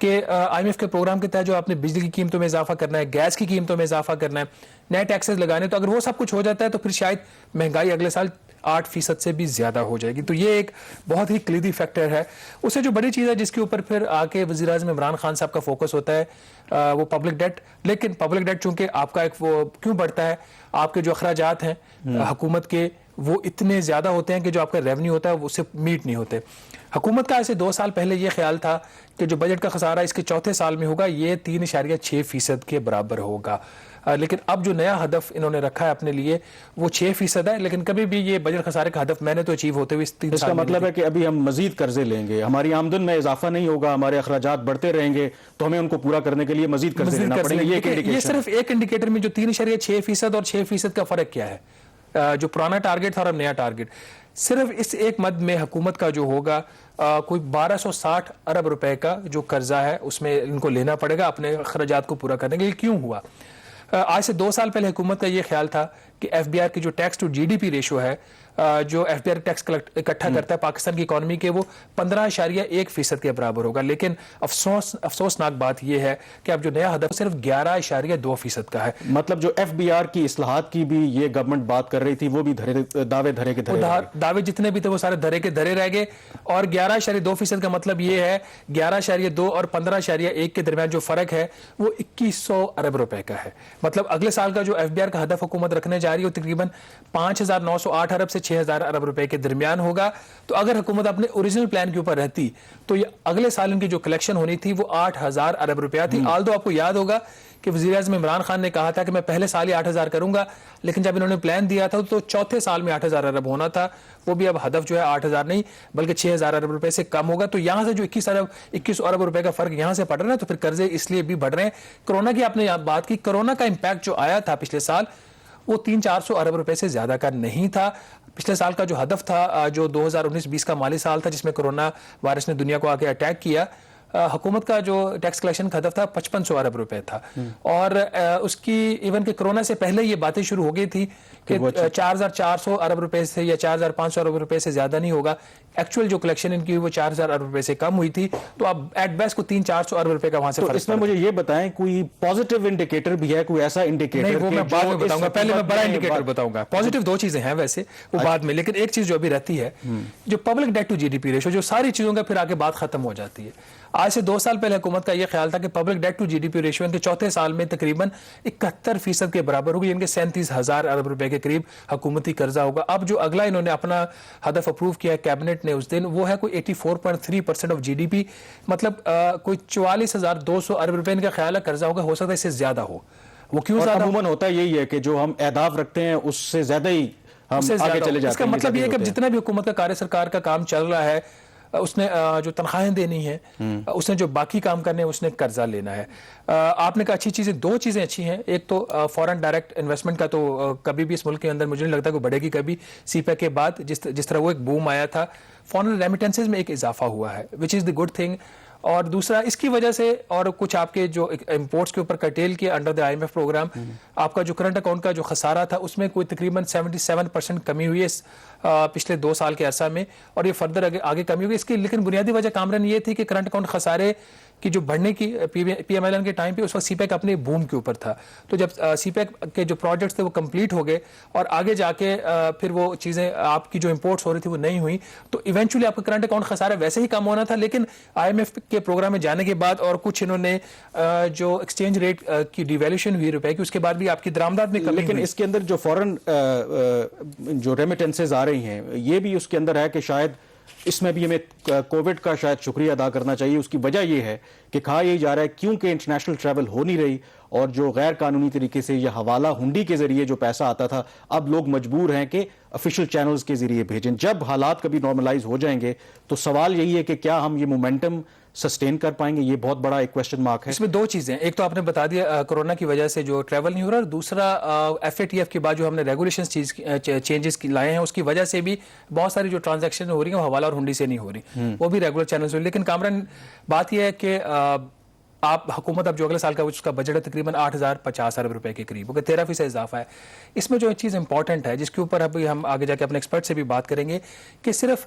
کہ IMF کے programme کے تحت جو آپ نے بجلی کی قیمتوں میں اضافہ کرنا ہے, گیس کی قیمتوں میں اضافہ کرنا ہے, نئے ٹیکسز لگانے, تو اگر وہ سب کچھ ہو جاتا ہے تو پھر شاید مہنگائی اگلے سال 8% سے بھی زیادہ ہو جائے گی. تو یہ ایک بہت ہی کلیدی فیکٹر ہے. اس سے جو بڑی چیز ہے جس کے اوپر پھر آ کے وزیر اعظم عمران خان صاحب کا فوکس ہوتا ہے وہ پبلک ڈیٹ. لیکن پبلک ڈیٹ چونکہ آپ کا ایک وہ کیوں بڑھتا ہے, آپ کے جو اخراجات ہیں حکومت کے وہ اتنے زیادہ ہوتے ہیں کہ جو آپ کا ریونیو ہوتا ہے وہ اس سے میٹ نہیں ہوتے. حکومت کا ایسے 2 سال پہلے یہ خیال تھا کہ جو بجٹ کا خسارہ اس کے چوتھے سال میں ہوگا یہ 3.6% کے برابر ہوگا, لیکن اب جو نیا ہدف انہوں نے رکھا ہے اپنے لیے وہ 6% ہے. لیکن کبھی بھی یہ بجٹ خسارے کا ہدف میں نے تو اچیو ہوتے ہوئے 3 سال. اس کا مطلب ہے کہ ابھی ہم مزید قرضے لیں گے, ہماری آمدن میں اضافہ نہیں ہوگا, ہمارے اخراجات بڑھتے رہیں گے, تو ہمیں ان کو پورا کرنے کے لیے مزید قرضے لینا پڑیں گے. یہ صرف ایک انڈیکیٹر میں جو 3.6% اور 6% کا فرق کیا ہے, جو پرانا ٹارگٹ تھا اور اب نیا ٹارگٹ, صرف اس ایک مد میں حکومت کا جو ہوگا کوئی 1260 ارب روپے کا جو قرضہ ہے اس میں ان کو لینا پڑے گا اپنے اخراجات کو پورا کرنے کے لیے. کیوں ہوا؟ آج سے 2 سال پہلے حکومت کا یہ خیال تھا کہ FBR کی جو ٹیکس ٹو GDP ریشو ہے, جو FBR ٹیکس اکٹھا کرتا ہے پاکستان کی اکانومی کے, وہ 15.1% کے برابر ہوگا. لیکن افسوسناک بات یہ ہے کہ اب جو نیا ہدف صرف 11.2% کا ہے. مطلب جو FBR کی اصلاحات کی بھی یہ گورنمنٹ بات کر رہی تھی وہ بھی دعوے دھرے کے دھرے, دعوے جتنے بھی تھے وہ سارے دھرے کے دھرے رہ گئے. اور 11.2% کا مطلب یہ ہے 11.2 اور 15.1 کے درمیان جو فرق ہے وہ 2100 ارب روپے کا ہے. مطلب اگلے سال کا جو FBR کا ہدف حکومت رکھنے جا رہی ہے وہ تقریباً 5908 ارب سے 6000 ارب روپے کے درمیان ہوگا. تو اگر حکومت اپنے اوریجنل پلان کے اوپر رہتی تو یہ اگلے سال ان کی جو کلیکشن ہونی تھی وہ 8000 ارب روپیہ تھی. آلدو آپ کو یاد ہوگا کہ وزیر اعظم عمران خان نے کہا تھا کہ میں پہلے سال ہی 8000 کروں گا, لیکن جب انہوں نے پلان دیا تھا تو چوتھے سال میں 8000 ارب ہونا تھا. وہ بھی اب ہدف جو ہے 8000 نہیں بلکہ 6000 ارب روپے سے کم ہوگا. تو یہاں سے جو 2100 ارب روپے کا فرق یہاں سے پڑ رہا ہے, تو پھر قرضے اس لیے بھی بڑھ رہے ہیں. کورونا کی آپ نے بات کی, کورونا کا امپیکٹ جو آیا تھا پچھلے سال وہ 300-400 ارب روپے سے زیادہ کا نہیں تھا. پچھلے سال کا جو ہدف تھا جو 2019-20 کا مالی سال تھا جس میں کورونا وائرس نے دنیا کو آ کے اٹیک کیا, حکومت کا جو ٹیکس کلیکشن کا ہدف تھا 5500 ارب روپے تھا. اور اس کی ایون کہ کورونا سے پہلے یہ باتیں شروع ہو گئی تھی کہ 4400 ارب روپے سے یا 4500 ارب روپے سے زیادہ نہیں ہوگا. ایکچوئل جو کلیکشن ان کی وہ 4000 ارب روپے سے کم ہوئی تھی. تو اب ایٹ بیسٹ کو 300-400 ارب روپے کا وہاں سے فرق. اس میں مجھے یہ بتائیں کوئی پازیٹیو انڈیکیٹر بھی ہے, کوئی ایسا انڈیکیٹر؟ نہیں, وہ میں بعد میں بتاؤں گا, پہلے میں بڑا انڈیکیٹر بتاؤں گا. پازیٹیو 2 چیزیں ہیں ویسے وہ بعد میں, لیکن ایک چیز جو ابھی رہتی ہے جو public debt to GDP ratio, جو ساری چیزوں کا پھر آگے بات ختم ہو جاتی ہے. آج سے 2 سال پہلے حکومت کا یہ خیال تھا کہ public debt to GDP ratio ان کے چوتھے سال میں تقریباً 71% کے برابر ہوگی, ان کے 37,000 ارب روپے کے قریب حکومتی قرضہ ہوگا. اب جو اگلا انہوں نے اپنا ہدف اپروو کیا ہے کیبنٹ نے اس دن, وہ ہے کوئی 84.3% آف GDP, مطلب کوئی 44,200 ارب روپے ان کا خیال ہے قرضہ ہوگا. ہو سکتا ہے اس سے زیادہ ہو. وہ کیوں زیادہ؟ عموماً ہوتا یہی ہے کہ جو ہم اہداف رکھتے ہیں اس سے زیادہ ہی ہم آگے چلے جاتے ہیں. اس کا مطلب یہ ہے کہ جتنا بھی حکومت کا کاریہ سرکار کا کام چل رہا ہے, اس نے جو تنخواہیں دینی ہیں, اس نے جو باقی کام کرنے ہیں, اس نے قرضہ لینا ہے. آپ نے کہا اچھی چیزیں, 2 چیزیں اچھی ہیں. ایک تو فورن ڈائریکٹ انویسٹمنٹ کا تو کبھی بھی اس ملک کے اندر مجھے نہیں لگتا کہ بڑھے گی کبھی. CPEC کے بعد جس طرح وہ ایک بوم آیا تھا, فورن ریمیٹنسز میں ایک اضافہ ہوا ہے, وچ از دی گڈ تھنگ. اور دوسرا اس کی وجہ سے اور کچھ آپ کے جو امپورٹس کے اوپر کرٹیل کیا انڈر دی IMF پروگرام, آپ کا جو کرنٹ اکاؤنٹ کا جو خسارہ تھا اس میں کوئی تقریباً 77% کمی ہوئی ہے پچھلے 2 سال کے عرصہ میں, اور یہ فردر آگے کمی ہوگی اس کی. لیکن بنیادی وجہ کامران یہ تھی کہ کرنٹ اکاؤنٹ خسارے کی جو بڑھنے کی PMLN کے ٹائم پہ اس وقت CPEC اپنے بوم کے اوپر تھا. تو جب CPEC کے جو پروجیکٹس تھے وہ کمپلیٹ ہو گئے اور آگے جا کے پھر وہ چیزیں آپ کی جو امپورٹس ہو رہی تھی وہ نہیں ہوئی, تو ایونچولی آپ کا کرنٹ اکاؤنٹ خسارہ ویسے ہی کم ہونا تھا. لیکن IMF کے پروگرام میں جانے کے بعد اور کچھ انہوں نے جو ایکسچینج ریٹ کی ڈیویلیوشن ہوئی روپے کی, اس کے بعد بھی آپ کی درآمدات میں کمی. لیکن اس کے اندر جو فورن جو ریمیٹنسز آ رہی ہیں یہ بھی اس کے اندر ہے کہ شاید اس میں بھی ہمیں کووڈ کا شاید شکریہ ادا کرنا چاہیے. اس کی وجہ یہ ہے کہ کہا یہی جا رہا ہے کیونکہ انٹرنیشنل ٹریول ہو نہیں رہی اور جو غیر قانونی طریقے سے یہ حوالہ ہنڈی کے ذریعے جو پیسہ آتا تھا, اب لوگ مجبور ہیں کہ افیشل چینلز کے ذریعے بھیجیں. جب حالات کبھی نارملائز ہو جائیں گے تو سوال یہی ہے کہ کیا ہم یہ مومنٹم سسٹین کر پائیں گے؟ یہ بہت بڑا ایک کویسچن مارک ہے. اس میں 2 چیزیں, ایک تو آپ نے بتا دیا کورونا کی وجہ سے جو ٹریول نہیں ہو رہا, اور دوسرا FATF کے بعد جو ہم نے ریگولیشنز چینجز لائے ہیں اس کی وجہ سے بھی بہت ساری جو ٹرانزیکشن ہو رہی ہیں وہ حوالہ اور ہنڈی سے نہیں ہو رہی, وہ بھی ریگولر چینلز ہو رہی. لیکن کامران بات یہ ہے کہ آپ حکومت اب جو اگلے سال کا اس کا بجٹ ہے تقریباً 8050 ارب روپے کے قریب, کہ 13% اضافہ ہے. اس میں جو ایک چیز امپورٹنٹ ہے جس کے اوپر ابھی ہم آگے جا کے اپنے ایکسپرٹ سے بھی بات کریں گے کہ صرف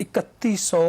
3100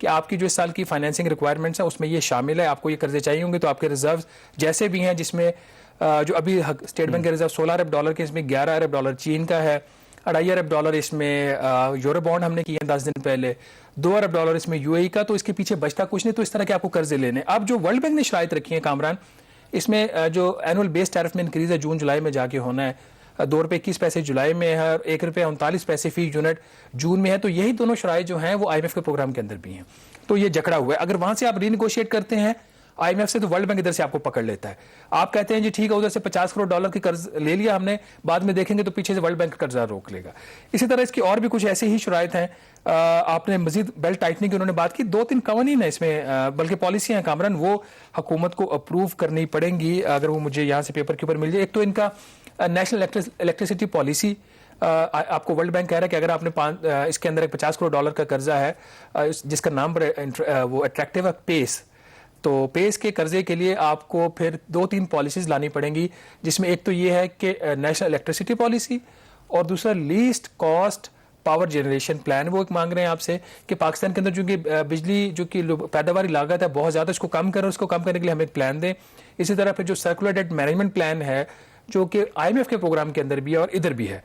کہ آپ کی جو اس سال کی فائنینسنگ ریکوائرمنٹس ہیں اس میں یہ شامل ہے, آپ کو یہ قرضے چاہیے ہوں گے تو آپ کے ریزرو جیسے بھی ہیں, جس میں جو ابھی اسٹیٹ بینک کے ریزرو 16 ارب ڈالر کے, اس میں 11 ارب ڈالر چین کا ہے, 2.5 ارب ڈالر اس میں یورو بانڈ ہم نے کیے ہیں 10 دن پہلے, 2 ارب ڈالر اس میں یو اے ای کا, تو اس کے پیچھے بچتا کچھ نہیں, تو اس طرح کے آپ کو قرضے لینے. اب جو ورلڈ بینک نے شرائط رکھی ہیں کامران, اس میں جو اینول بیس ٹیرف میں انکریز ہے جون جولائی میں جا کے ہونا ہے, 2 روپے 21 پیسے جولائی میں ہے اور 1 روپے 39 پیسے فی یونٹ جون میں ہے, تو یہی دونوں شرائط جو ہیں وہ آئی ایم ایف کے پروگرام کے اندر بھی ہیں. تو یہ جکڑا ہوا ہے, اگر وہاں سے آپ ری نیگوشیٹ کرتے ہیں آئی ایم ایف سے تو ورلڈ بینک ادھر سے آپ کو پکڑ لیتا ہے. آپ کہتے ہیں جی ٹھیک ہے ادھر سے 50 کروڑ ڈالر کی قرض لے لیا ہم نے, بعد میں دیکھیں گے تو پیچھے سے ورلڈ بینک قرضہ روک لے گا. اسی طرح اس کی اور بھی کچھ ایسی ہی شرائط ہیں. آپ نے مزید بیلٹ ٹائٹننگ کی انہوں نے بات کی, 2-3 قوانین ہیں اس میں, بلکہ پالیسیاں ہیں کامران, وہ حکومت کو اپروو کرنی پڑیں گی اگر وہ مجھے یہاں سے پیپر کے اوپر مل جائے. ایک تو ان کا نیشنل الیکٹریسٹی پالیسی, آپ کو ورلڈ بینک کہہ رہا ہے کہ اگر آپ نے اس کے اندر ایک 50 کروڑ ڈالر کا قرضہ ہے جس کا نام وہ اٹریکٹیو ہے پیس, تو پیس کے قرضے کے لیے آپ کو پھر 2-3 پالیسیز لانی پڑیں گی, جس میں ایک تو یہ ہے کہ نیشنل الیکٹریسٹی پالیسی, اور دوسرا least cost power generation plan. وہ ایک مانگ رہے ہیں آپ سے کہ پاکستان کے اندر چونکہ بجلی جو کہ پیداواری لاگت ہے بہت زیادہ, اس کو کم کریں, اس کو کم کرنے کے لیے ہمیں ایک پلان دیں. اسی طرح پھر جو سرکولر ڈیٹ مینجمنٹ پلان ہے جو کہ آئی ایم ایف کے پروگرام کے اندر بھی ہے اور ادھر بھی ہے,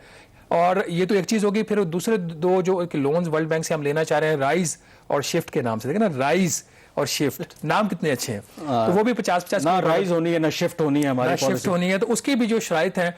اور یہ تو ایک چیز ہوگی. پھر دوسرے 2 جو لونز ورلڈ بینک سے ہم لینا چاہ رہے ہیں رائز اور شفٹ کے نام سے, دیکھیں نا رائز اور شفٹ نام کتنے اچھے ہیں, تو وہ بھی 50-50 نہ رائز ہونی ہے نہ شفٹ ہونی ہے, ہماری شفٹ ہونی ہے. تو اس کی بھی جو شرائط ہیں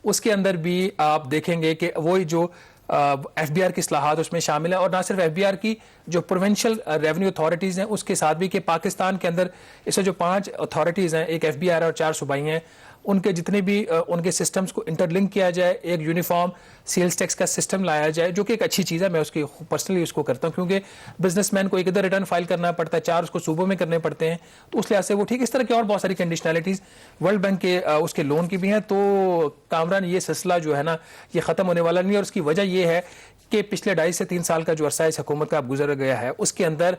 اس کے اندر بھی آپ دیکھیں گے کہ وہی جو ایف بی آر کی اصلاحات اس میں شامل ہے, اور نہ صرف ایف بی آر کی, جو پروونشل ریونیو اتھارٹیز ہیں اس کے ساتھ بھی, کہ پاکستان کے اندر اس سے جو 5 اتھارٹیز ہیں, ایک ایف بی آر اور 4 صوبائی ہیں, ان کے جتنے بھی ان کے سسٹمز کو انٹر لنک کیا جائے, ایک یونیفارم سیلز ٹیکس کا سسٹم لایا جائے, جو کہ ایک اچھی چیز ہے. میں اس کی پرسنلی اس کو کرتا ہوں, کیونکہ بزنس مین کو ایک ادھر ریٹرن فائل کرنا پڑتا ہے, 4 اس کو صوبوں میں کرنے پڑتے ہیں, تو اس لحاظ سے وہ ٹھیک. اس طرح کی اور بہت ساری کنڈیشنلٹیز ورلڈ بینک کے اس کے لون کی بھی ہیں. تو کامران یہ سلسلہ جو ہے نا یہ ختم ہونے والا نہیں, اور اس کی وجہ یہ ہے کہ پچھلے 2.5 سے 3 سال کا جو عرصہ اس حکومت کا اب گزر گیا ہے, اس کے اندر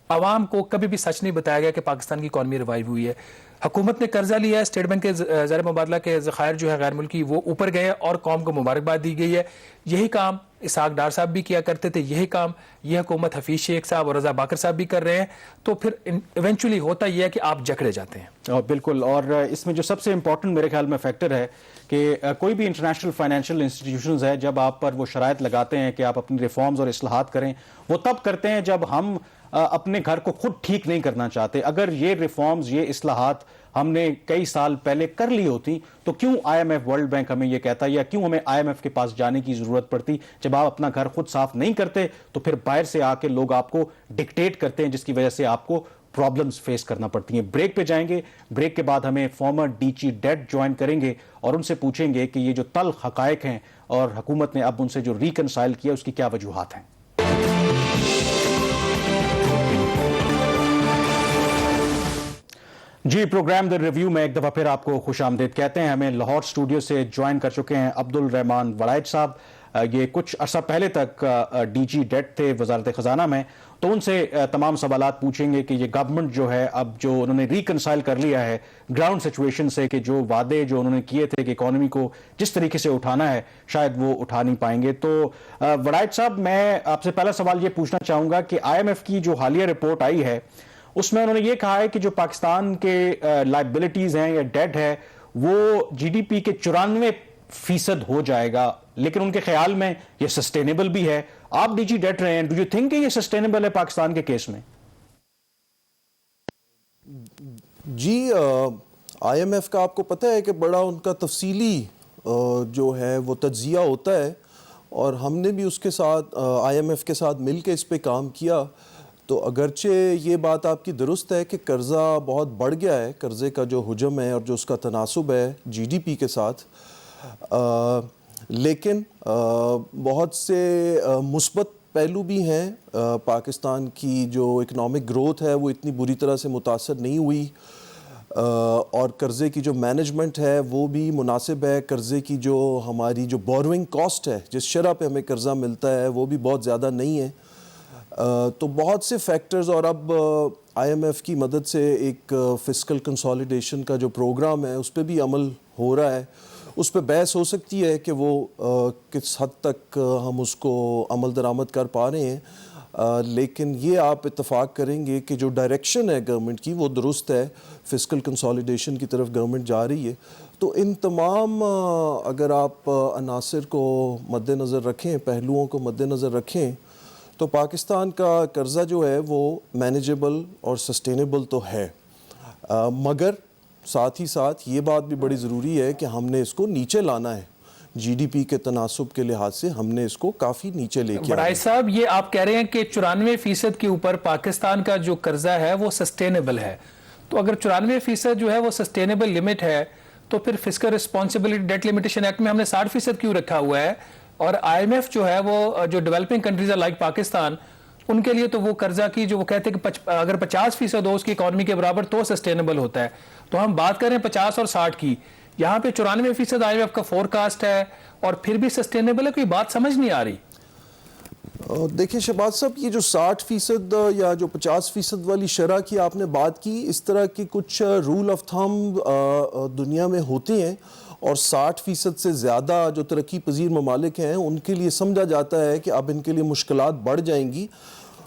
عوام کو کبھی بھی سچ نہیں بتایا گیا کہ پاکستان کی اکانومی ریوائیو ہوئی ہے. حکومت نے قرضہ لیا ہے, اسٹیٹ بینک کے زر مبادلہ کے ذخائر جو ہے غیر ملکی وہ اوپر گئے اور قوم کو مبارکباد دی گئی ہے. یہی کام اسحاق ڈار صاحب بھی کیا کرتے تھے, یہی کام یہ حکومت حفیظ شیخ صاحب اور رضا باکر صاحب بھی کر رہے ہیں. تو پھر ایونچولی ہوتا یہ ہے کہ آپ جکڑے جاتے ہیں. بالکل, اور اس میں جو سب سے امپورٹنٹ میرے خیال میں فیکٹر ہے کہ کوئی بھی انٹرنیشنل فائنینشیل انسٹیٹیوشنز ہے, جب آپ پر وہ شرائط لگاتے ہیں کہ آپ اپنی ریفارمز اور اصلاحات کریں, وہ تب کرتے ہیں جب ہم اپنے گھر کو خود ٹھیک نہیں کرنا چاہتے. اگر یہ ریفارمز, یہ اصلاحات ہم نے کئی سال پہلے کر لی ہوتی تو کیوں I M F, world bank ہمیں یہ کہتا ہے, یا کیوں ہمیں آئی ایم ایف کے پاس جانے کی ضرورت پڑتی؟ جب آپ اپنا گھر خود صاف نہیں کرتے تو پھر باہر سے آ کے لوگ آپ کو ڈکٹیٹ کرتے ہیں, جس کی وجہ سے آپ کو پرابلمز فیس کرنا پڑتی ہیں. بریک پہ جائیں گے, بریک کے بعد ہمیں فارمر ڈی چی ڈیٹ جوائن کریں گے اور ان سے پوچھیں گے کہ یہ جو تلخ حقائق ہیں اور حکومت نے اب ان سے جو ریکنسائل کیا اس کی کیا وجوہات ہیں. جی, پروگرام دی ریویو میں ایک دفعہ پھر آپ کو خوش آمدید کہتے ہیں. ہمیں لاہور اسٹوڈیو سے جوائن کر چکے ہیں عبد الرحمان وڑائچ صاحب. یہ کچھ عرصہ پہلے تک ڈی جی ڈیٹ تھے وزارت خزانہ میں, تو ان سے تمام سوالات پوچھیں گے کہ یہ گورنمنٹ جو ہے اب جو انہوں نے ریکنسائل کر لیا ہے گراؤنڈ سچویشن سے, کہ جو وعدے جو انہوں نے کیے تھے کہ اکانومی کو جس طریقے سے اٹھانا ہے شاید وہ اٹھا نہیں پائیں گے. تو وڑائچ صاحب, میں آپ سے پہلا سوال یہ پوچھنا چاہوں گا کہ آئی ایم ایف کی جو حالیہ رپورٹ آئی ہے اس میں انہوں نے یہ کہا ہے کہ جو پاکستان کے لائبلٹیز ہیں یا ڈیٹ ہے وہ جی ڈی پی کے 94% ہو جائے گا, لیکن ان کے خیال میں یہ سسٹینیبل بھی ہے. آپ ڈی جی ڈیٹ رہے ہیں, ڈو یو تھنک کہ یہ سسٹینیبل ہے پاکستان کے کیس میں؟ جی, آئی ایم ایف کا آپ کو پتہ ہے کہ بڑا ان کا تفصیلی جو ہے وہ تجزیہ ہوتا ہے, اور ہم نے بھی اس کے ساتھ آئی ایم ایف کے ساتھ مل کے اس پہ کام کیا. تو اگرچہ یہ بات آپ کی درست ہے کہ قرضہ بہت بڑھ گیا ہے, قرضے کا جو حجم ہے اور جو اس کا تناسب ہے جی ڈی پی کے ساتھ, لیکن بہت سے مثبت پہلو بھی ہیں. پاکستان کی جو اکنامک گروتھ ہے وہ اتنی بری طرح سے متاثر نہیں ہوئی, اور قرضے کی جو مینجمنٹ ہے وہ بھی مناسب ہے. قرضے کی جو ہماری جو بوروئنگ کاسٹ ہے, جس شرح پہ ہمیں قرضہ ملتا ہے, وہ بھی بہت زیادہ نہیں ہے. تو بہت سے فیکٹرز, اور اب آئی ایم ایف کی مدد سے ایک فسکل کنسالیڈیشن کا جو پروگرام ہے اس پہ بھی عمل ہو رہا ہے. اس پہ بحث ہو سکتی ہے کہ وہ کس حد تک ہم اس کو عمل درآمد کر پا رہے ہیں. لیکن یہ آپ اتفاق کریں گے کہ جو ڈائریکشن ہے گورنمنٹ کی وہ درست ہے، فسکل کنسالیڈیشن کی طرف گورنمنٹ جا رہی ہے. تو ان تمام اگر آپ عناصر کو مد نظر رکھیں، پہلوؤں کو مد نظر رکھیں، تو پاکستان کا قرضہ جو ہے وہ مینیجیبل اور سسٹینیبل تو ہے، مگر ساتھ ہی ساتھ یہ بات بھی بڑی ضروری ہے کہ ہم نے اس کو نیچے لانا ہے. جی ڈی پی کے تناسب کے لحاظ سے ہم نے اس کو کافی نیچے لے کے بڑائی صاحب، یہ آپ کہہ رہے ہیں کہ 94% کے اوپر پاکستان کا جو قرضہ ہے وہ سسٹینیبل ہے. تو اگر 94% جو ہے وہ سسٹینیبل لمٹ ہے تو پھر fiscal responsibility debt limitation act میں ہم نے 60% کیوں رکھا ہوا ہے؟ اور آئی ایم ایف جو ہے وہ جو ڈیولپنگ کنٹریز لائک پاکستان، ان کے لیے تو وہ قرضہ کی جو وہ کہتے ہیں کہ اگر 50% ہو اس کی اکانومی کے برابر تو سسٹینیبل ہوتا ہے. تو ہم بات کر رہے ہیں 50 اور 60 کی، یہاں پہ 94% آئی ایم ایف کا فور کاسٹ ہے اور پھر بھی سسٹینیبل ہے. کوئی بات سمجھ نہیں آ رہی. دیکھیں شہباز صاحب، یہ جو 60% یا جو 50% والی شرح کی آپ نے بات کی، اس طرح کی کچھ رول آف تھم دنیا میں ہوتے ہیں، اور 60% سے زیادہ جو ترقی پذیر ممالک ہیں ان کے لیے سمجھا جاتا ہے کہ اب ان کے لیے مشکلات بڑھ جائیں گی.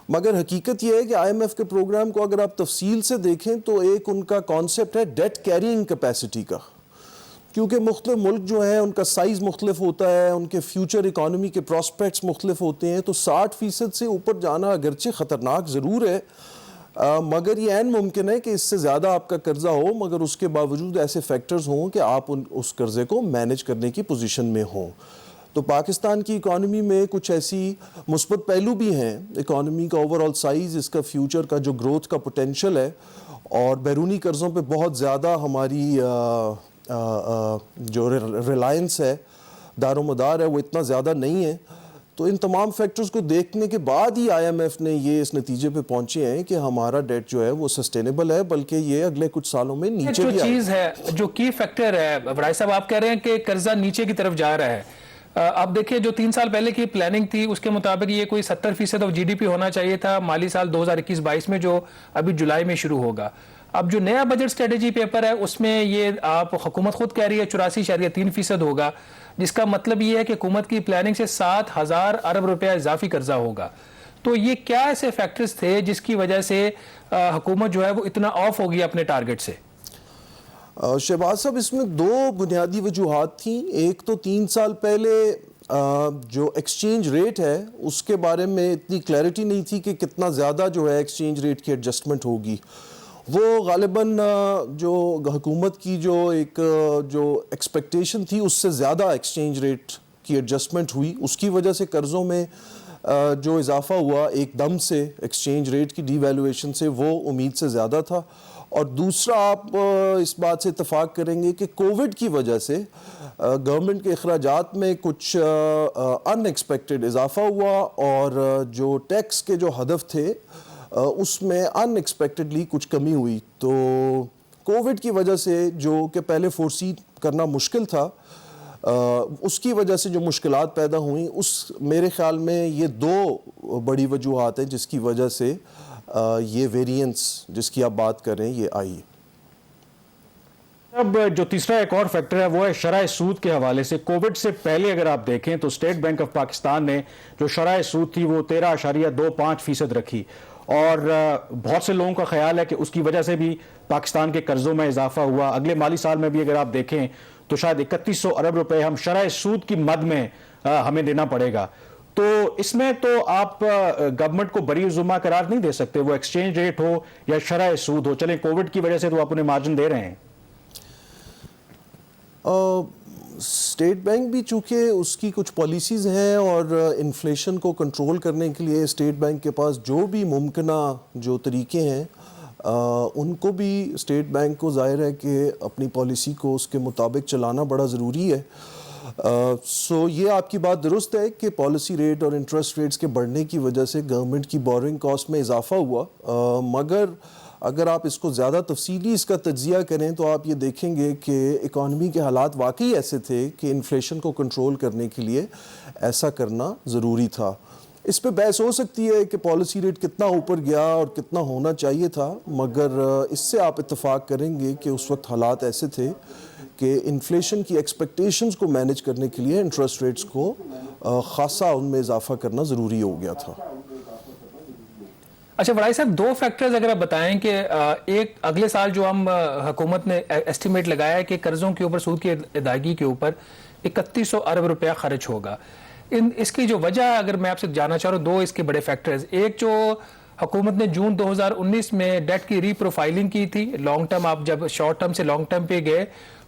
مگر حقیقت یہ ہے کہ آئی ایم ایف کے پروگرام کو اگر آپ تفصیل سے دیکھیں تو ایک ان کا کانسیپٹ ہے ڈیٹ کیرینگ کیپیسٹی کا، کیونکہ مختلف ملک جو ہیں ان کا سائز مختلف ہوتا ہے، ان کے فیوچر اکانومی کے پراسپیکٹس مختلف ہوتے ہیں. تو 60% سے اوپر جانا اگرچہ خطرناک ضرور ہے، مگر یہ عین ممکن ہے کہ اس سے زیادہ آپ کا قرضہ ہو، مگر اس کے باوجود ایسے فیکٹرز ہوں کہ آپ اس قرضے کو مینیج کرنے کی پوزیشن میں ہوں. تو پاکستان کی اکانومی میں کچھ ایسی مثبت پہلو بھی ہیں. اکانومی کا اوور آل سائز، اس کا فیوچر کا جو گروتھ کا پوٹینشل ہے، اور بیرونی قرضوں پہ بہت زیادہ ہماری جو ریلائنس ہے، دار و مدار ہے، وہ اتنا زیادہ نہیں ہے. تو ان تمام فیکٹرز کو دیکھنے کے بعد ہی آئی ایم ایف نے یہ اس نتیجے پہ پہنچے ہیں کہ ہمارا ڈیٹ جو ہے وہ سسٹینیبل ہے، بلکہ یہ اگلے کچھ سالوں میں نیچے جو بھی آئے. چیز ہے، جو کی فیکٹر ہے، بڑائی صاحب آپ کہہ رہے ہیں کہ قرضہ نیچے کی طرف جا رہا ہے. اب دیکھیں جو 3 سال پہلے کی پلاننگ تھی اس کے مطابق یہ کوئی 70% آف جی ڈی پی ہونا چاہیے تھا مالی سال 2021-22 میں، جو ابھی جولائی میں شروع ہوگا. اب جو نیا بجٹ سٹریٹجی پیپر ہے اس میں یہ آپ حکومت خود کہہ رہی ہے 84.3% ہوگا، جس کا مطلب یہ ہے کہ حکومت کی پلاننگ سے 7,000 ارب روپے اضافی قرضہ ہوگا. تو یہ کیا ایسے فیکٹرز تھے جس کی وجہ سے حکومت جو ہے وہ اتنا آف ہوگی اپنے ٹارگٹ سے؟ شہباز صاحب، اس میں 2 بنیادی وجوہات تھیں. ایک تو 3 سال پہلے جو ایکسچینج ریٹ ہے اس کے بارے میں اتنی کلیئرٹی نہیں تھی کہ کتنا زیادہ جو ہے ایکسچینج ریٹ کی ایڈجسٹمنٹ ہوگی. وہ غالباً جو حکومت کی جو ایکسپیکٹیشن تھی اس سے زیادہ ایکسچینج ریٹ کی ایڈجسٹمنٹ ہوئی. اس کی وجہ سے قرضوں میں جو اضافہ ہوا ایک دم سے ایکسچینج ریٹ کی ڈی ویلویشن سے، وہ امید سے زیادہ تھا. اور دوسرا، آپ اس بات سے اتفاق کریں گے کہ کووڈ کی وجہ سے گورنمنٹ کے اخراجات میں کچھ ان ایکسپیکٹڈ اضافہ ہوا، اور جو ٹیکس کے جو ہدف تھے اس میں ان ایکسپیکٹڈلی کچھ کمی ہوئی. تو کووڈ کی وجہ سے جو کہ پہلے فورسی کرنا مشکل تھا، اس کی وجہ سے جو مشکلات پیدا ہوئیں، میرے خیال میں یہ 2 بڑی وجوہات ہیں جس کی وجہ سے یہ ویریئنس جس کی آپ بات کر رہے ہیں یہ آئی. اب جو تیسرا ایک اور فیکٹر ہے وہ ہے شرح سود کے حوالے سے. کووڈ سے پہلے اگر آپ دیکھیں تو اسٹیٹ بینک آف پاکستان نے جو شرح سود تھی وہ 13.25% رکھی، اور بہت سے لوگوں کا خیال ہے کہ اس کی وجہ سے بھی پاکستان کے قرضوں میں اضافہ ہوا. اگلے مالی سال میں بھی اگر آپ دیکھیں تو شاید 3100 ارب روپے ہم شرح سود کی مد میں ہمیں دینا پڑے گا. تو اس میں تو آپ گورنمنٹ کو بری ذمہ قرار نہیں دے سکتے، وہ ایکسچینج ریٹ ہو یا شرح سود ہو. چلیں کووڈ کی وجہ سے تو آپ انہیں مارجن دے رہے ہیں. اسٹیٹ بینک بھی چونکہ اس کی کچھ پالیسیز ہیں، اور انفلیشن کو کنٹرول کرنے کے لیے اسٹیٹ بینک کے پاس جو بھی ممکنہ جو طریقے ہیں ان کو بھی اسٹیٹ بینک کو ظاہر ہے کہ اپنی پالیسی کو اس کے مطابق چلانا بڑا ضروری ہے. سو یہ آپ کی بات درست ہے کہ پالیسی ریٹ اور انٹرسٹ ریٹس کے بڑھنے کی وجہ سے گورنمنٹ کی بورنگ کاسٹ میں اضافہ ہوا. مگر اگر آپ اس کو زیادہ تفصیلی اس کا تجزیہ کریں تو آپ یہ دیکھیں گے کہ اکانومی کے حالات واقعی ایسے تھے کہ انفلیشن کو کنٹرول کرنے کے لیے ایسا کرنا ضروری تھا. اس پہ بحث ہو سکتی ہے کہ پالیسی ریٹ کتنا اوپر گیا اور کتنا ہونا چاہیے تھا، مگر اس سے آپ اتفاق کریں گے کہ اس وقت حالات ایسے تھے کہ انفلیشن کی ایکسپیکٹیشنز کو مینیج کرنے کے لیے انٹرسٹ ریٹس کو خاصا ان میں اضافہ کرنا ضروری ہو گیا تھا. اچھا وڑائی صاحب، دو فیکٹرز اگر آپ بتائیں کہ ایک اگلے سال جو ہم حکومت نے ایسٹیمیٹ لگایا ہے کہ قرضوں کے اوپر سود کی ادائیگی کے اوپر 3100 ارب روپیہ خرچ ہوگا، اس کی جو وجہ اگر میں آپ سے جاننا چاہ رہا ہوں، دو اس کے بڑے فیکٹرز، ایک جو حکومت نے جون 2019 میں ڈیٹ کی ری پروفائلنگ کی تھی، لانگ ٹرم آپ جب شارٹ ٹرم سے لانگ ٹرم پہ گئے،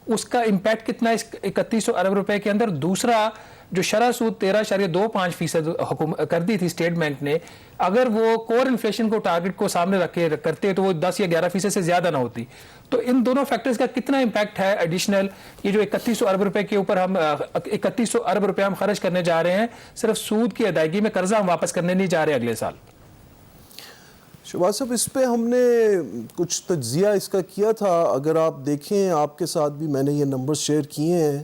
اس کا امپیکٹ کتنا اس 3100 ارب روپے کے اندر؟ دوسرا جو شرح سود 13.25% کر دی تھی اسٹیٹ بینک نے، اگر وہ کور انفلیشن کو ٹارگٹ کو سامنے رکھ کے کرتے تو وہ 10 یا 11% سے زیادہ نہ ہوتی. تو ان دونوں فیکٹرز کا کتنا امپیکٹ ہے ایڈیشنل؟ یہ جو 3100 ارب روپے کے اوپر ہم 3100 ارب روپے ہم خرچ کرنے جا رہے ہیں صرف سود کی ادائیگی میں، قرضہ ہم واپس کرنے نہیں جا رہے اگلے سال. شہباز صاحب، اس پہ ہم نے کچھ تجزیہ اس کا کیا تھا. اگر آپ دیکھیں، آپ کے ساتھ بھی میں نے یہ نمبرز شیئر کیے ہیں.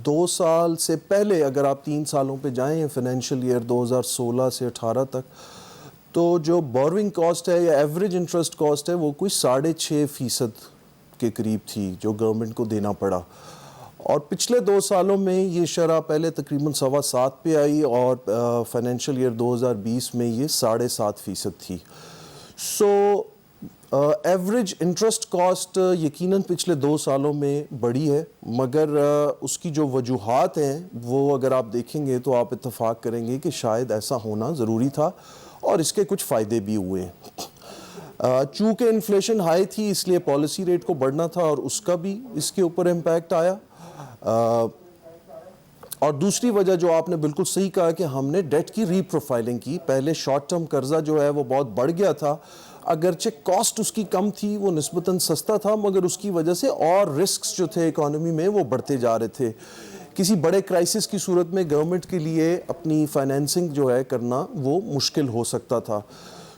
2 سال سے پہلے اگر آپ 3 سالوں پہ جائیں، فائنینشیل ایئر 2016 سے 18 تک، تو جو بوروئنگ کاسٹ ہے یا ایوریج انٹرسٹ کاسٹ ہے وہ کوئی 6.5% کے قریب تھی جو گورنمنٹ کو دینا پڑا. اور پچھلے 2 سالوں میں یہ شرح پہلے تقریباً 7.25 پہ آئی اور فائنینشیل ایئر 2020 میں یہ 7.5% تھی. سو ایوریج انٹرسٹ کاسٹ یقیناً پچھلے 2 سالوں میں بڑھی ہے، مگر اس کی جو وجوہات ہیں وہ اگر آپ دیکھیں گے تو آپ اتفاق کریں گے کہ شاید ایسا ہونا ضروری تھا اور اس کے کچھ فائدے بھی ہوئے ہیں. چونکہ انفلیشن ہائی تھی اس لیے پالیسی ریٹ کو بڑھنا تھا اور اس کا بھی اس کے اوپر امپیکٹ آیا. اور دوسری وجہ جو آپ نے بالکل صحیح کہا کہ ہم نے ڈیٹ کی ری پروفائلنگ کی. پہلے شارٹ ٹرم قرضہ جو ہے وہ بہت بڑھ گیا تھا، اگرچہ کاسٹ اس کی کم تھی، وہ نسبتاً سستا تھا، مگر اس کی وجہ سے اور رسکس جو تھے اکانومی میں وہ بڑھتے جا رہے تھے. کسی بڑے کرائسس کی صورت میں گورنمنٹ کے لیے اپنی فائنینسنگ جو ہے کرنا وہ مشکل ہو سکتا تھا.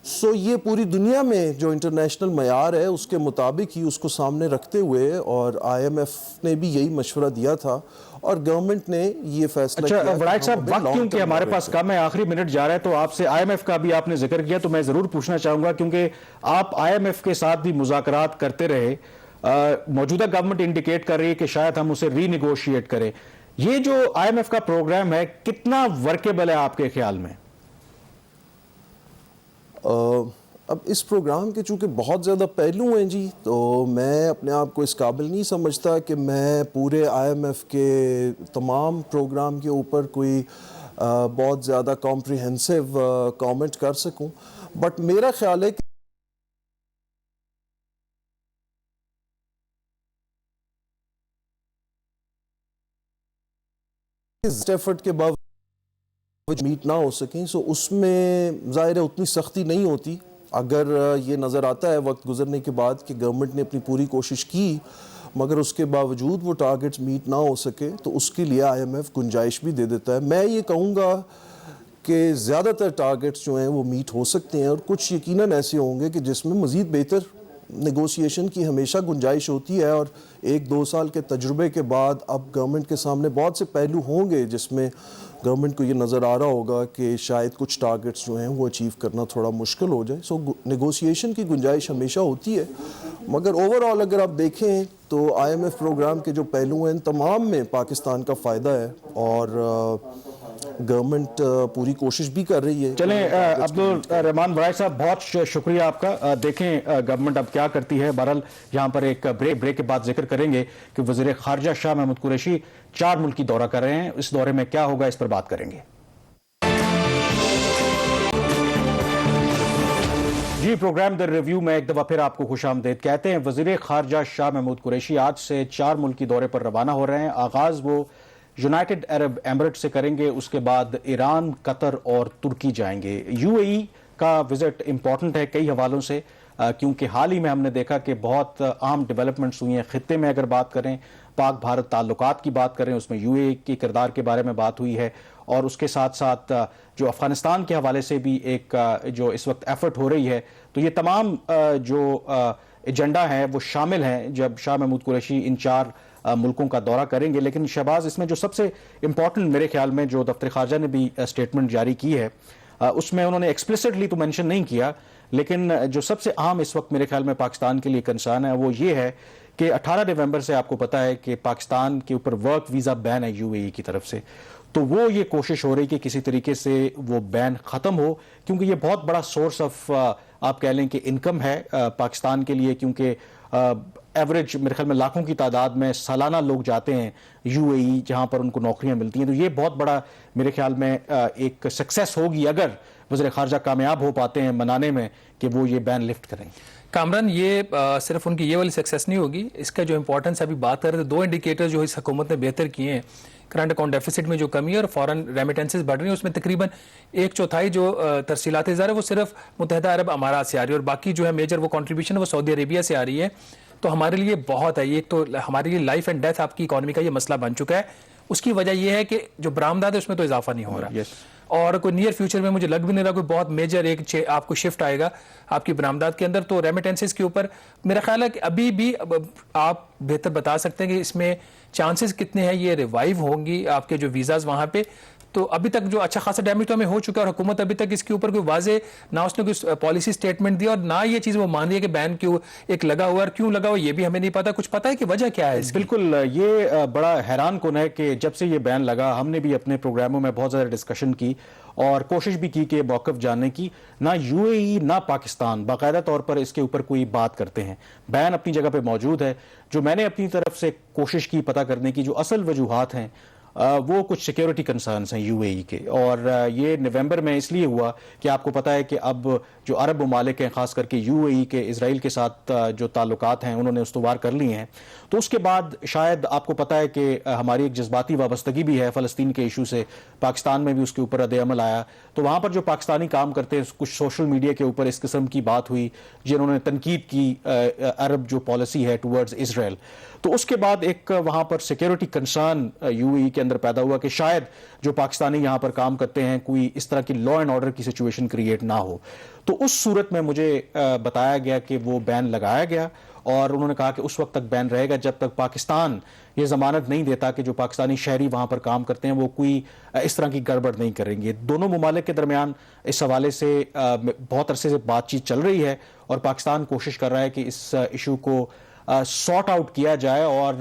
سو یہ پوری دنیا میں جو انٹرنیشنل معیار ہے اس کے مطابق ہی اس کو سامنے رکھتے ہوئے، اور آئی ایم ایف نے بھی یہی مشورہ دیا تھا اور گورنمنٹ نے یہ فیصلہ کیا. اچھا وڑائک صاحب، وقت کیونکہ ہمارے پاس کم ہے، آخری منٹ جا رہا ہے، تو آپ سے آئی ایم ایف کا بھی آپ نے ذکر کیا تو میں ضرور پوچھنا چاہوں گا، کیونکہ آپ آئی ایم ایف کے ساتھ بھی مذاکرات کرتے رہے. موجودہ گورنمنٹ انڈیکیٹ کر رہی ہے کہ شاید ہم اسے ری نیگوشیٹ کریں. یہ جو آئی ایم ایف کا پروگرام ہے کتنا ورکیبل ہے آپ کے خیال میں؟ اب اس پروگرام کے چونکہ بہت زیادہ پہلو ہیں جی، تو میں اپنے آپ کو اس قابل نہیں سمجھتا کہ میں پورے آئی ایم ایف کے تمام پروگرام کے اوپر کوئی بہت زیادہ کمپریہنسو کامنٹ کر سکوں. بٹ میرا خیال ہے کہ اس ایفرٹ کے باوجود میٹ نہ ہو سکیں، سو اس میں ظاہر ہے اتنی سختی نہیں ہوتی. اگر یہ نظر آتا ہے وقت گزرنے کے بعد کہ گورنمنٹ نے اپنی پوری کوشش کی مگر اس کے باوجود وہ ٹارگٹس میٹ نہ ہو سکے، تو اس کے لیے آئی ایم ایف گنجائش بھی دے دیتا ہے. میں یہ کہوں گا کہ زیادہ تر ٹارگٹس جو ہیں وہ میٹ ہو سکتے ہیں، اور کچھ یقیناً ایسے ہوں گے کہ جس میں مزید بہتر نیگوسیشن کی ہمیشہ گنجائش ہوتی ہے. اور 1-2 سال کے تجربے کے بعد اب گورنمنٹ کے سامنے بہت سے پہلو ہوں گے جس میں گورنمنٹ کو یہ نظر آ رہا ہوگا کہ شاید کچھ ٹارگٹس جو ہیں وہ اچیو کرنا تھوڑا مشکل ہو جائے. سو نیگوسیشن کی گنجائش ہمیشہ ہوتی ہے، مگر اوور آل اگر آپ دیکھیں تو آئی ایم ایف پروگرام کے جو پہلو ہیں تمام میں پاکستان کا فائدہ ہے، اور گورنمنٹ پوری کوشش بھی کر رہی ہے. چلیں عبدالرحمان وڑائک صاحب، بہت شکریہ آپ کا. دیکھیں گورنمنٹ اب کیا کرتی ہے. بہرحال یہاں پر ایک بریک کے بعد ذکر کریں گے کہ وزیر خارجہ شاہ محمود قریشی 4 ملکی دورہ کر رہے ہیں. اس دورے میں کیا ہوگا اس پر بات کریں گے. جی، پروگرام در ریویو میں ایک دفعہ پھر آپ کو خوش آمدید کہتے ہیں. وزیر خارجہ شاہ محمود قریشی آج سے 4 ملکی دورے پر روانہ ہو رہے ہیں. آغاز وہ یونائٹڈ عرب ایمریٹ سے کریں گے، اس کے بعد ایران، قطر اور ترکی جائیں گے. یو اے ای کا وزٹ امپورٹنٹ ہے کئی حوالوں سے، کیونکہ حال ہی میں ہم نے دیکھا کہ بہت اہم ڈیولپمنٹس ہوئی ہیں خطے میں. اگر بات کریں پاک بھارت تعلقات کی بات کریں، اس میں یو اے ای کے کردار کے بارے میں بات ہوئی ہے، اور اس کے ساتھ ساتھ جو افغانستان کے حوالے سے بھی ایک جو اس وقت ایفرٹ ہو رہی ہے. تو یہ تمام جو ایجنڈا ہیں وہ شامل ہیں جب شاہ محمود قریشی ان 4 ملکوں کا دورہ کریں گے. لیکن شہباز، اس میں جو سب سے امپورٹنٹ میرے خیال میں جو دفتر خارجہ نے بھی اسٹیٹمنٹ جاری کی ہے، اس میں انہوں نے ایکسپلیسٹلی تو مینشن نہیں کیا، لیکن جو سب سے اہم اس وقت میرے خیال میں پاکستان کے لیے کنسرن ہے وہ یہ ہے کہ 18 نومبر سے آپ کو پتا ہے کہ پاکستان کے اوپر ورک ویزا بین ہے یو اے ای کی طرف سے. تو وہ یہ کوشش ہو رہی کہ کسی طریقے سے وہ بین ختم ہو، کیونکہ یہ بہت بڑا سورس آف آپ کہہ لیں کہ انکم ہے پاکستان کے لیے، کیونکہ ایوریج میرے خیال میں لاکھوں کی تعداد میں سالانہ لوگ جاتے ہیں یو اے ای جہاں پر ان کو نوکریاں ملتی ہیں. تو یہ بہت بڑا میرے خیال میں ایک سکسیس ہوگی اگر وزیر خارجہ کامیاب ہو پاتے ہیں منانے میں کہ وہ یہ بین لفٹ کریں. کامران، یہ صرف ان کی یہ والی سکسیس نہیں ہوگی، اس کا جو امپورٹنس ابھی بات کر رہے تھے، 2 انڈیکیٹر جو اس حکومت نے بہتر کیے ہیں، کرنٹ اکاؤنٹ ڈیفیسٹ میں جو کمی ہے اور فارن ریمیٹنسز بڑھ رہی ہیں، اس میں تقریباً 1/4 جو ترسیلات اظہار ہے وہ صرف متحدہ عرب امارات سے آ رہی ہے، اور باقی جو ہے میجر وہ کنٹریبیوشن ہے وہ سعودی عربیہ سے آ رہی ہے. تو ہمارے لیے بہت ہے، ایک تو ہمارے لیے لائف اینڈ ڈیتھ آپ کی اکانومی کا یہ مسئلہ بن چکا ہے. اس کی وجہ یہ ہے کہ جو برآمدات ہے اس میں تو اضافہ نہیں ہو رہا، اور کوئی نیئر فیوچر میں مجھے لگ بھی نہیں رہا کوئی بہت میجر ایک آپ کو شفٹ آئے گا آپ کی برآمدات کے اندر. تو ریمیٹنسز کے اوپر میرا خیال ہے کہ ابھی بھی آپ بہتر بتا سکتے ہیں کہ اس میں چانسز کتنے ہیں یہ ریوائیو ہوں گی آپ کے جو ویزاز وہاں پہ. تو ابھی تک جو اچھا خاصا ڈیمیج تو ہمیں ہو چکا ہے، اور حکومت ابھی تک اس کے اوپر کوئی واضح نہ اس نے کوئی پالیسی سٹیٹمنٹ دیا، اور نہ یہ چیز وہ مان رہی ہے کہ بین کیوں ایک لگا ہوا، اور کیوں لگا ہوا یہ بھی ہمیں نہیں پتا. کچھ پتا ہے کہ وجہ کیا ہے اس کی؟ بالکل، یہ بڑا حیران کن ہے کہ جب سے یہ بین لگا ہم نے بھی اپنے پروگراموں میں بہت زیادہ ڈسکشن کی اور کوشش بھی کی کہ موقف جاننے کی. نہ یو اے ای نہ پاکستان باقاعدہ طور پر اس کے اوپر کوئی بات کرتے ہیں. بین اپنی جگہ پہ موجود ہے. جو میں نے اپنی طرف سے کوشش کی پتہ کرنے کی جو اصل وجوہات ہیں وہ کچھ سیکیورٹی کنسرنز ہیں یو اے ای کے، اور یہ نومبر میں اس لیے ہوا کہ آپ کو پتہ ہے کہ اب جو عرب ممالک ہیں خاص کر کے یو اے ای کے اسرائیل کے ساتھ جو تعلقات ہیں انہوں نے استوار کر لیے ہیں. تو اس کے بعد شاید آپ کو پتہ ہے کہ ہماری ایک جذباتی وابستگی بھی ہے فلسطین کے ایشو سے، پاکستان میں بھی اس کے اوپر رد عمل آیا. تو وہاں پر جو پاکستانی کام کرتے ہیں کچھ سوشل میڈیا کے اوپر اس قسم کی بات ہوئی جنہوں نے تنقید کی عرب جو پالیسی ہے ٹورڈز اسرائیل. تو اس کے بعد ایک وہاں پر سیکیورٹی کنسرن یو اے ای کے اندر پیدا ہوا کہ شاید جو پاکستانی یہاں پر کام کرتے ہیں کوئی اس طرح کی لا اینڈ آرڈر کی سچویشن کریٹ نہ ہو. تو اس صورت میں مجھے بتایا گیا کہ وہ بین لگایا گیا، اور انہوں نے کہا کہ اس وقت تک بین رہے گا جب تک پاکستان یہ ضمانت نہیں دیتا کہ جو پاکستانی شہری وہاں پر کام کرتے ہیں وہ کوئی اس طرح کی گڑبڑ نہیں کریں گے. دونوں ممالک کے درمیان اس حوالے سے بہت عرصے سے بات چیت چل رہی ہے، اور پاکستان کوشش کر رہا ہے کہ اس ایشو کو سارٹ آؤٹ کیا جائے. اور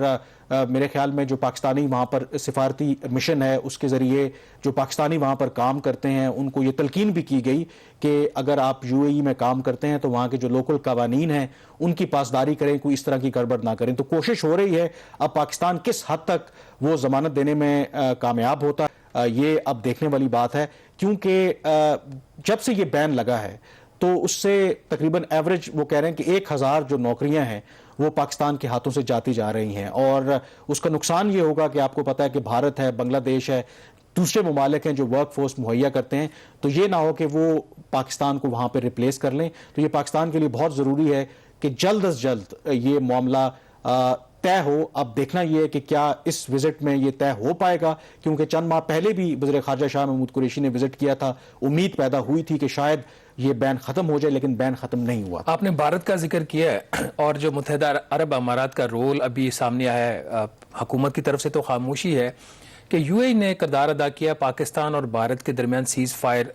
میرے خیال میں جو پاکستانی وہاں پر سفارتی مشن ہے اس کے ذریعے جو پاکستانی وہاں پر کام کرتے ہیں ان کو یہ تلقین بھی کی گئی کہ اگر آپ یو اے ای میں کام کرتے ہیں تو وہاں کے جو لوکل قوانین ہیں ان کی پاسداری کریں، کوئی اس طرح کی گڑبڑ نہ کریں. تو کوشش ہو رہی ہے. اب پاکستان کس حد تک وہ ضمانت دینے میں کامیاب ہوتا یہ اب دیکھنے والی بات ہے، کیونکہ جب سے یہ بین لگا ہے تو اس سے تقریباً ایوریج وہ کہہ رہے ہیں کہ 1000 جو نوکریاں ہیں وہ پاکستان کے ہاتھوں سے جاتی جا رہی ہیں. اور اس کا نقصان یہ ہوگا کہ آپ کو پتہ ہے کہ بھارت ہے، بنگلہ دیش ہے، دوسرے ممالک ہیں جو ورک فورس مہیا کرتے ہیں. تو یہ نہ ہو کہ وہ پاکستان کو وہاں پہ ریپلیس کر لیں. تو یہ پاکستان کے لیے بہت ضروری ہے کہ جلد از جلد یہ معاملہ طے ہو. اب دیکھنا یہ ہے کہ کیا اس وزٹ میں یہ طے ہو پائے گا، کیونکہ چند ماہ پہلے بھی وزیر خارجہ شاہ محمود قریشی نے وزٹ کیا تھا. امید پیدا ہوئی تھی کہ شاید یہ بین ختم ہو جائے، لیکن بین ختم نہیں ہوا. آپ نے بھارت کا ذکر کیا ہے، اور جو متحدہ عرب امارات کا رول ابھی سامنے آیا ہے، حکومت کی طرف سے تو خاموشی ہے کہ یو اے نے کردار ادا کیا پاکستان اور بھارت کے درمیان سیز فائر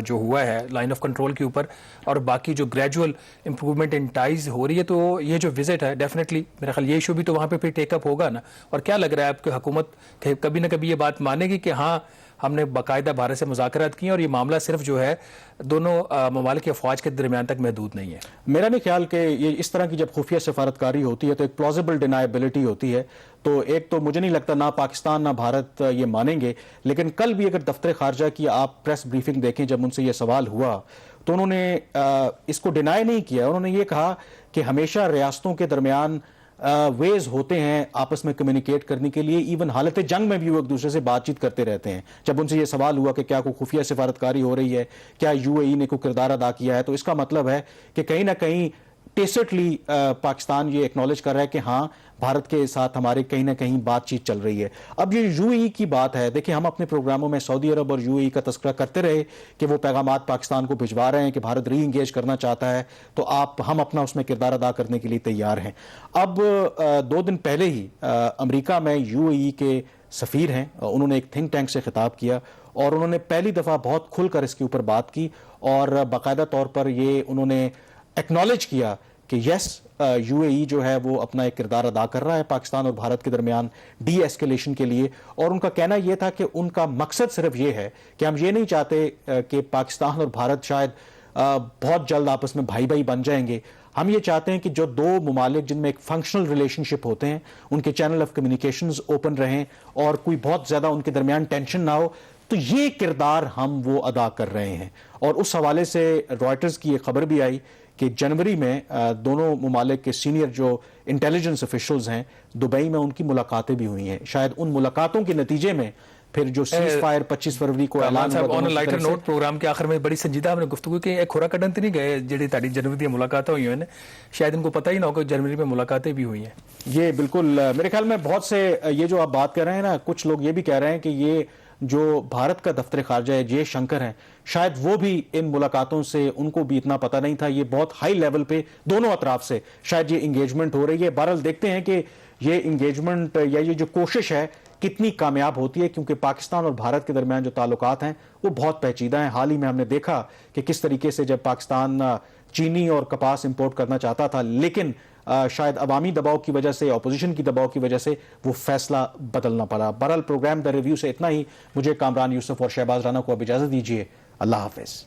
جو ہوا ہے لائن آف کنٹرول کے اوپر، اور باقی جو گریجول امپروومنٹ ان ٹائز ہو رہی ہے. تو یہ جو وزٹ ہے ڈیفینیٹلی میرا خیال یہ ایشو بھی تو وہاں پہ پھر ٹیک اپ ہوگا نا. اور کیا لگ رہا ہے آپ کی حکومت کبھی نہ کبھی یہ بات مانے گی کہ ہاں ہم نے باقاعدہ بھارت سے مذاکرات کی اور یہ معاملہ صرف جو ہے دونوں ممالک کی افواج کے درمیان تک محدود نہیں ہے؟ میرا نہیں خیال کہ یہ اس طرح کی جب خفیہ سفارتکاری ہوتی ہے تو ایک پلازیبل ڈینائبلٹی ہوتی ہے. تو ایک تو مجھے نہیں لگتا نہ پاکستان نہ بھارت یہ مانیں گے. لیکن کل بھی اگر دفتر خارجہ کی آپ پریس بریفنگ دیکھیں جب ان سے یہ سوال ہوا تو انہوں نے اس کو ڈینائی نہیں کیا. انہوں نے یہ کہا کہ ہمیشہ ریاستوں کے درمیان ویز ہوتے ہیں آپس میں کمیونیکیٹ کرنے کے لیے، ایون حالت جنگ میں بھی وہ ایک دوسرے سے بات چیت کرتے رہتے ہیں. جب ان سے یہ سوال ہوا کہ کیا کوئی خفیہ سفارتکاری ہو رہی ہے، کیا یو اے ای نے کوئی کردار ادا کیا ہے، تو اس کا مطلب ہے کہ کہیں نہ کہیں ٹیسٹلی پاکستان یہ ایکنالج کر رہا ہے کہ ہاں بھارت کے ساتھ ہمارے کہیں نہ کہیں بات چیت چل رہی ہے. اب یہ یو اے ای کی بات ہے، دیکھیں ہم اپنے پروگراموں میں سعودی عرب اور یو اے ای کا تذکرہ کرتے رہے کہ وہ پیغامات پاکستان کو بھجوا رہے ہیں کہ بھارت ری انگیج کرنا چاہتا ہے، تو ہم اپنا اس میں کردار ادا کرنے کے لیے تیار ہیں. اب 2 دن پہلے ہی امریکہ میں یو اے ای کے سفیر ہیں، انہوں نے ایک تھنک ٹینک سے خطاب کیا اور انہوں نے پہلی دفعہ بہت کھل کر اس کے اوپر بات کی، اور باقاعدہ طور پر یہ انہوں نے ایکنالج کیا کہ یس UAE جو ہے وہ اپنا ایک کردار ادا کر رہا ہے پاکستان اور بھارت کے درمیان ڈی ایسکیلیشن کے لیے، اور ان کا کہنا یہ تھا کہ ان کا مقصد صرف یہ ہے کہ ہم یہ نہیں چاہتے کہ پاکستان اور بھارت شاید بہت جلد آپس میں بھائی بھائی بن جائیں گے، ہم یہ چاہتے ہیں کہ جو دو ممالک جن میں ایک فنکشنل ریلیشن شپ ہوتے ہیں ان کے چینل آف کمیونیکیشنز اوپن رہیں اور کوئی بہت زیادہ ان کے درمیان ٹینشن نہ ہو، تو یہ کردار ہم وہ ادا کر رہے ہیں۔ اور اس حوالے سے رائٹرز کی یہ خبر بھی آئی کہ جنوری میں دونوں ممالک کے سینئر جو انٹیلیجنس افیشلز ہیں دبئی میں ان کی ملاقاتیں بھی ہوئی ہیں، شاید ان ملاقاتوں کے نتیجے میں پھر جو سیز فائر 25 فروری کو اعلان ہوا آن لائٹر نوٹ پروگرام کے آخر میں بڑی سنجیدہ ہم نے گفتگو کی، ایک کھورا کڈن تو نہیں گئے جڑی تاڑی جنوری دی ملاقاتیں ہوئی ہیں، شاید ان کو پتہ ہی نہ ہو کہ جنوری میں ملاقاتیں بھی ہوئی ہیں۔ یہ بالکل میرے خیال میں بہت سے یہ جو آپ بات کر رہے ہیں نا، کچھ لوگ یہ بھی کہہ رہے ہیں کہ یہ جو بھارت کا دفتر خارجہ ہے جے شنکر ہیں، شاید وہ بھی ان ملاقاتوں سے ان کو بھی اتنا پتہ نہیں تھا، یہ بہت ہائی لیول پہ دونوں اطراف سے شاید یہ انگیجمنٹ ہو رہی ہے۔ بہرحال دیکھتے ہیں کہ یہ انگیجمنٹ یا یہ جو کوشش ہے کتنی کامیاب ہوتی ہے، کیونکہ پاکستان اور بھارت کے درمیان جو تعلقات ہیں وہ بہت پیچیدہ ہیں۔ حال ہی میں ہم نے دیکھا کہ کس طریقے سے جب پاکستان چینی اور کپاس امپورٹ کرنا چاہتا تھا، لیکن شاید عوامی دباؤ کی وجہ سے، اپوزیشن کی دباؤ کی وجہ سے وہ فیصلہ بدلنا پڑا۔ بہرحال پروگرام دا ریویو سے اتنا ہی، مجھے کامران یوسف اور شہباز رانا کو اب اجازت دیجیے، اللہ حافظ۔